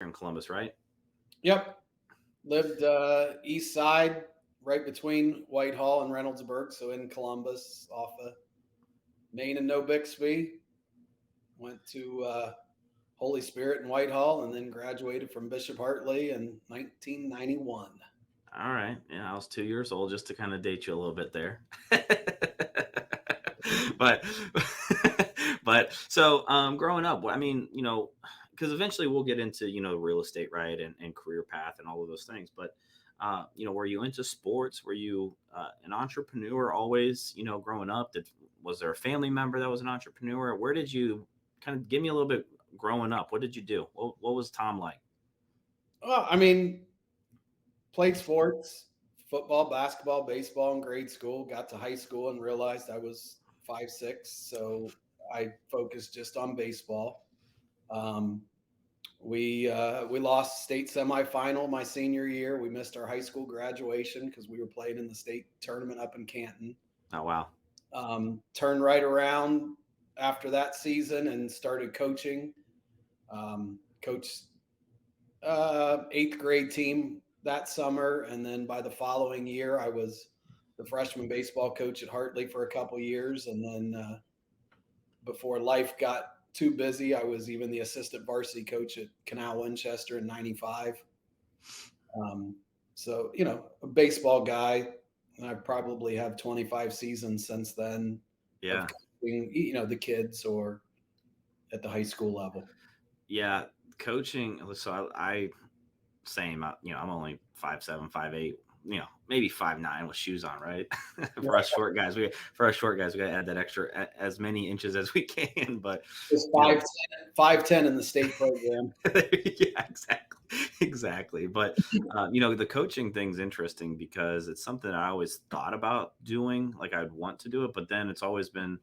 in Columbus, right? Yep. Lived east side, right between Whitehall and Reynoldsburg. So in Columbus, off of Main and No Bixby. Went to Holy Spirit in Whitehall, and then graduated from Bishop Hartley in 1991. All right. Yeah, I was 2 years old, just to kind of date you a little bit there. but but so growing up, I mean, because eventually we'll get into real estate, right, and career path and all of those things. But were you into sports? Were you an entrepreneur always? Growing up, was there a family member that was an entrepreneur? Where did you kind of give me a little bit growing up? What did you do? What was Tom like? Well, I mean, played sports, football, basketball, baseball in grade school. Got to high school and realized I was 5'6", so I focused just on baseball. Um, we lost state semifinal my senior year. We missed our high school graduation because we were playing in the state tournament up in Canton. Oh wow. Turned right around after that season and started coaching. Coached eighth grade team that summer, and then by the following year, I was the freshman baseball coach at Hartley for a couple years, and then before life got too busy, I was even the assistant varsity coach at Canal Winchester in '95. So a baseball guy. And I probably have 25 seasons since then of Yeah. coaching, the kids or at the high school level. Yeah, coaching. So I same. I'm only 5'7", 5'8". Maybe 5'9" with shoes on, right? For us short guys, we gotta add that extra as many inches as we can. But It's you know, 5'10" in the state program. yeah, exactly. But the coaching thing's interesting because it's something I always thought about doing. Like I'd want to do it, but then it's always been,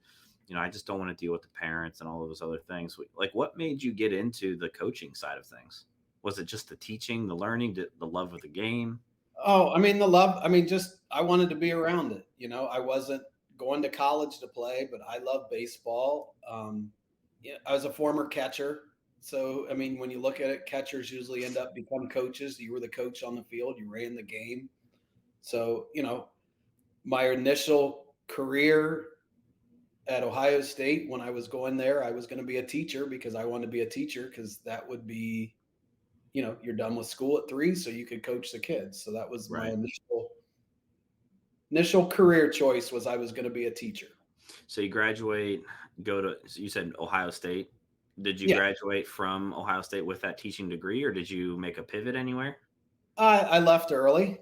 I just don't want to deal with the parents and all of those other things. Like, what made you get into the coaching side of things? Was it just the teaching, the learning, the love of the game? Oh, I mean, the love. I mean, just I wanted to be around it. I wasn't going to college to play, but I love baseball. I was a former catcher. So, I mean, when you look at it, catchers usually end up become coaches. You were the coach on the field, you ran the game. So, my initial career at Ohio State, when I was going there, I was going to be a teacher because I wanted to be a teacher because that would be, you're done with school at 3, so you could coach the kids. So that was my Right. initial career choice was I was going to be a teacher. So you graduate, so you said Ohio State. Did you Yeah. graduate from Ohio State with that teaching degree, or did you make a pivot anywhere? I left early,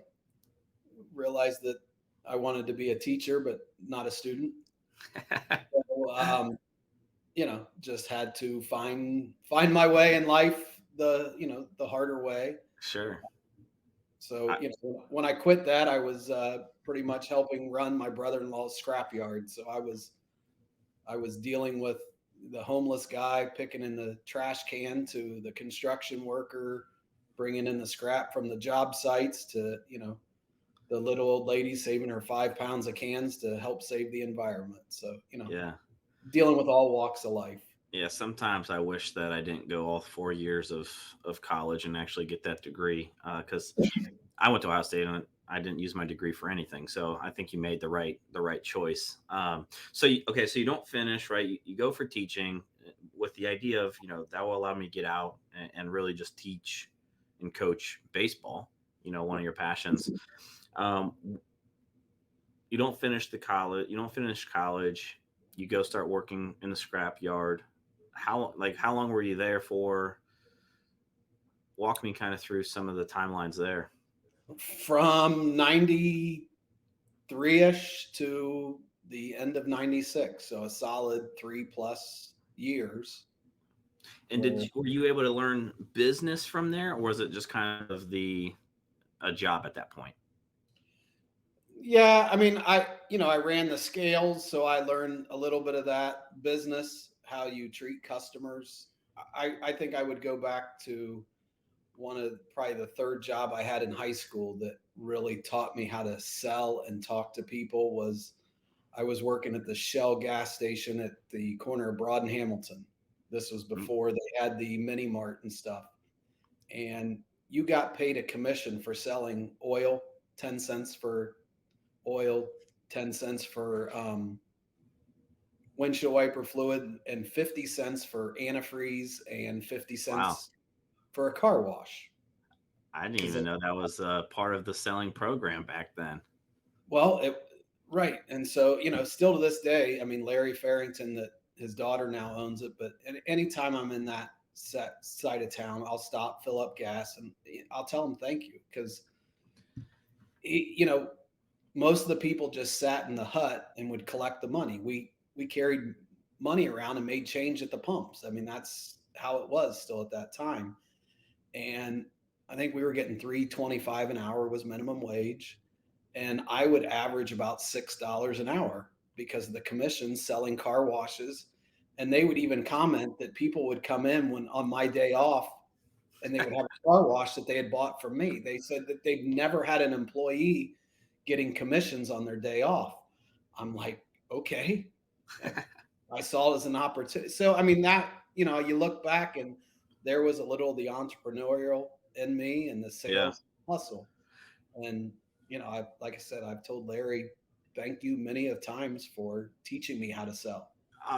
realized that I wanted to be a teacher, but not a student. So, just had to find my way in life, the harder way. Sure. So, I, when I quit that, I was pretty much helping run my brother-in-law's scrapyard. So I was dealing with the homeless guy picking in the trash can to the construction worker bringing in the scrap from the job sites to the little old lady saving her 5 pounds of cans to help save the environment. So yeah. dealing with all walks of life. Yeah, sometimes I wish that I didn't go all 4 years of college and actually get that degree, because I went to Ohio State and I didn't use my degree for anything. So I think you made the right choice. Okay, so you don't finish, right? You go for teaching with the idea of that will allow me to get out and really just teach and coach baseball. One of your passions. Um, you don't finish the college. You don't finish college. You go start working in the scrap yard. How long were you there for? Walk me kind of through some of the timelines there. From 93-ish to the end of 96. So a solid 3+ years And where, were you able to learn business from there, or was it just kind of the a job at that point? yeah, I mean, I ran the scales, so I learned a little bit of that business, how you treat customers. I think I would go back to one of probably the third job I had in high school that really taught me how to sell and talk to people was I was working at the Shell gas station at the corner of Broad and Hamilton. This was Mm, before they had the mini mart and stuff. and you got paid a commission for selling oil, 10 cents for oil, 10 cents for windshield wiper fluid, and 50 cents for antifreeze, and 50 Wow. cents for a car wash. I didn't Because even know that was part of the selling program back then. well, right. And so, still to this day, I mean, Larry Farrington, that his daughter now owns it, but anytime I'm in that set side of town, I'll stop, fill up gas, and I'll tell him thank you, because you know, most of the people just sat in the hut and would collect the money. We carried money around and made change at the pumps. I mean, that's how it was still at that time. And I think we were getting 3.25 an hour was minimum wage, and I would average about $6 an hour because of the commissions selling car washes. And they would even comment that people would come in when on my day off, and they would have a car wash that they had bought from me. They said that they've never had an employee getting commissions on their day off. I'm like, okay. I saw it as an opportunity. So, I mean, you look back, and there was a little of the entrepreneurial in me and the Yeah. sales hustle. And, like I said, I've told Larry, thank you many of times for teaching me how to sell.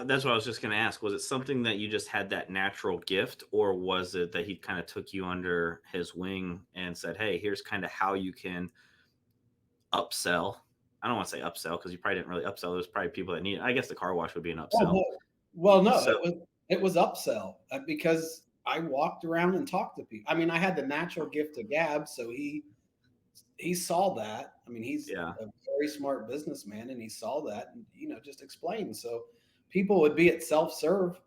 That's what I was just going to ask. Was it something that you just had that natural gift, or was it that he kind of took you under his wing and said, "Hey, here's kind of how you can upsell"? I don't want to say upsell because you probably didn't really upsell. There's probably people that need it. I guess the car wash would be an Oh, upsell. no. Well, no, So, it was upsell, because I walked around and talked to people. I mean, I had the natural gift of gab, so he saw that. I mean, he's yeah, a very smart businessman, and he saw that, and just explained. So people would be at self serve.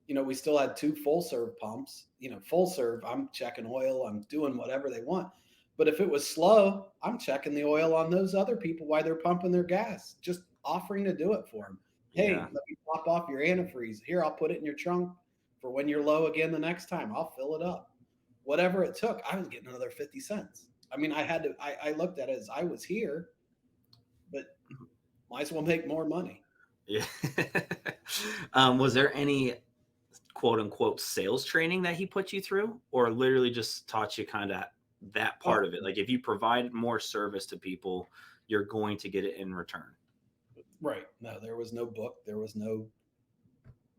We still had two full serve pumps. Full serve, I'm checking oil, I'm doing whatever they want. But if it was slow, I'm checking the oil on those other people while they're pumping their gas, just offering to do it for them. yeah, Hey, let me top off your antifreeze. Here, I'll put it in your trunk for when you're low again the next time. I'll fill it up. Whatever it took, I was getting another 50 cents. I mean, I looked at it as I was here, but might as well make more money. yeah. Was there any quote unquote sales training that he put you through, or literally just taught you kind of that part Oh, of it? Like if you provide more service to people, you're going to get it in return. right. No, there was no book. There was no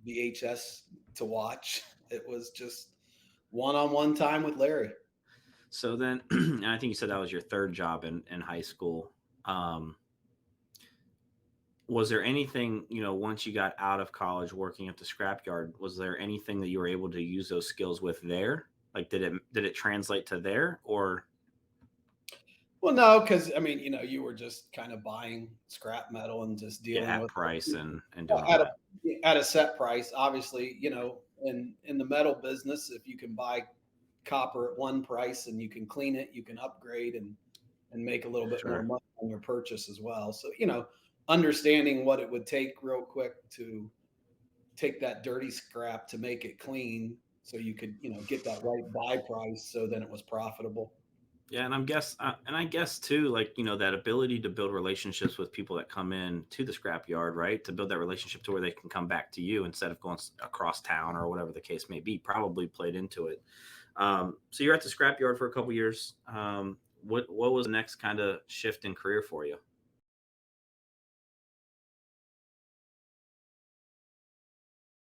VHS to watch. It was just one-on-one time with Larry. So then, and I think you said that was your third job in high school. Um, was there anything, once you got out of college working at the scrapyard, was there anything that you were able to use those skills with there? Like, did it translate to there, or Well, no, because I mean, you were just kind of buying scrap metal and just yeah, dealing at with price it and doing all at that? a set price. Obviously, in the metal business, if you can buy copper at one price and you can clean it, you can upgrade and make a little bit more Sure. money on your purchase as well. So, understanding what it would take real quick to take that dirty scrap to make it clean, so you could, get that right buy price, so then it was profitable. Yeah, and I guess too, like that ability to build relationships with people that come in to the scrapyard, right? To build that relationship to where they can come back to you instead of going across town or whatever the case may be, probably played into it. So you're at the scrapyard for a couple years. What was the next kind of shift in career for you?